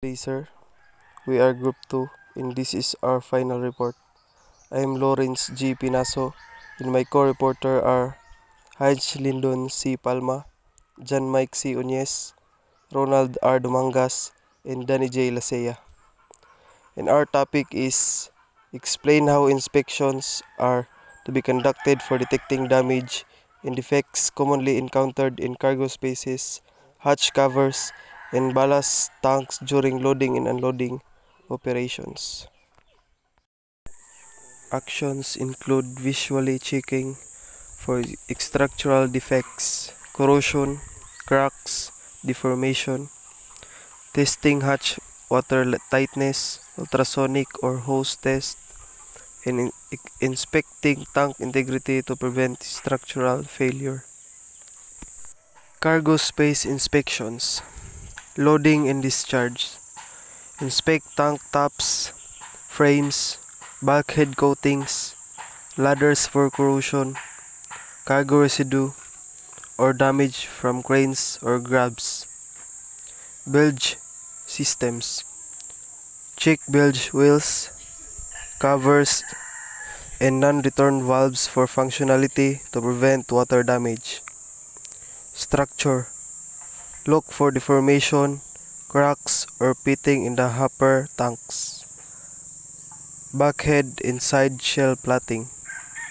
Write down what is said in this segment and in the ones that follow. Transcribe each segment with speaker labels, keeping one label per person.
Speaker 1: Hey sir, we are Group 2 and this is our final report. I am Lawrence G. Pinaso and my co-reporter are Haj Lindon C. Palma, John Mike C. Uñez, Ronald R. Dumangas, and Danny J. Lasea. And our topic is explain how inspections are to be conducted for detecting damage and defects commonly encountered in cargo spaces, hatch covers, and ballast tanks during loading and unloading operations. Actions include visually checking for structural defects, corrosion, cracks, deformation, testing hatch water tightness, ultrasonic or hose test, and inspecting tank integrity to prevent structural failure. Cargo space inspections, loading and discharge. Inspect tank tops, frames, bulkhead coatings, ladders for corrosion, cargo residue, or damage from cranes or grabs. Bilge systems. Check bilge wheels, covers, and non-return valves for functionality to prevent water damage. Structure. Look for deformation, cracks, or pitting in the hopper tanks. Bulkhead and side shell plating.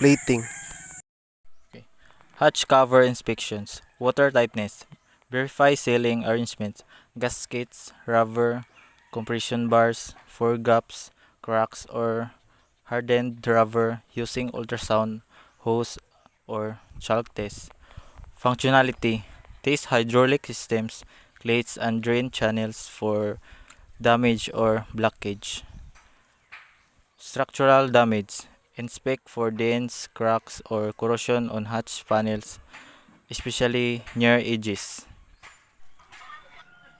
Speaker 2: Okay. Hatch cover inspections, water tightness, verify sealing arrangements, gaskets, rubber, compression bars, foregaps, cracks, or hardened rubber using ultrasound, hose, or chalk test. Functionality, test hydraulic systems, plates, and drain channels for damage or blockage. Structural damage, inspect for dents, cracks, or corrosion on hatch panels, especially near edges.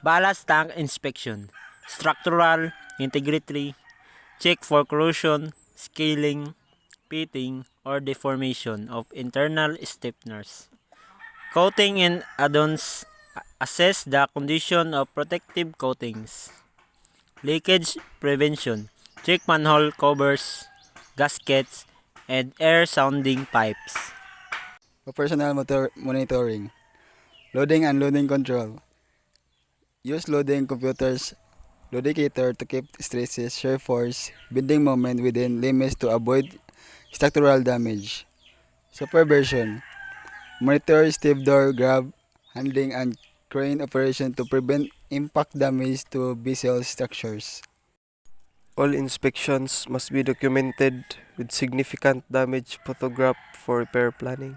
Speaker 3: Ballast tank inspection, structural integrity, check for corrosion, scaling, pitting, or deformation of internal stiffeners. Coating and add-ons, assess the condition of protective coatings. Leakage prevention, check manhole covers, gaskets, and air sounding pipes.
Speaker 4: Operational monitoring, loading and unloading control. Use loading computers, loadicator to keep stresses, shear force, bending moment within limits to avoid structural damage. Supervision, monitor stevedore, grab, handling, and crane operation to prevent impact damage to vessel structures.
Speaker 1: All inspections must be documented with significant damage photographed for repair planning.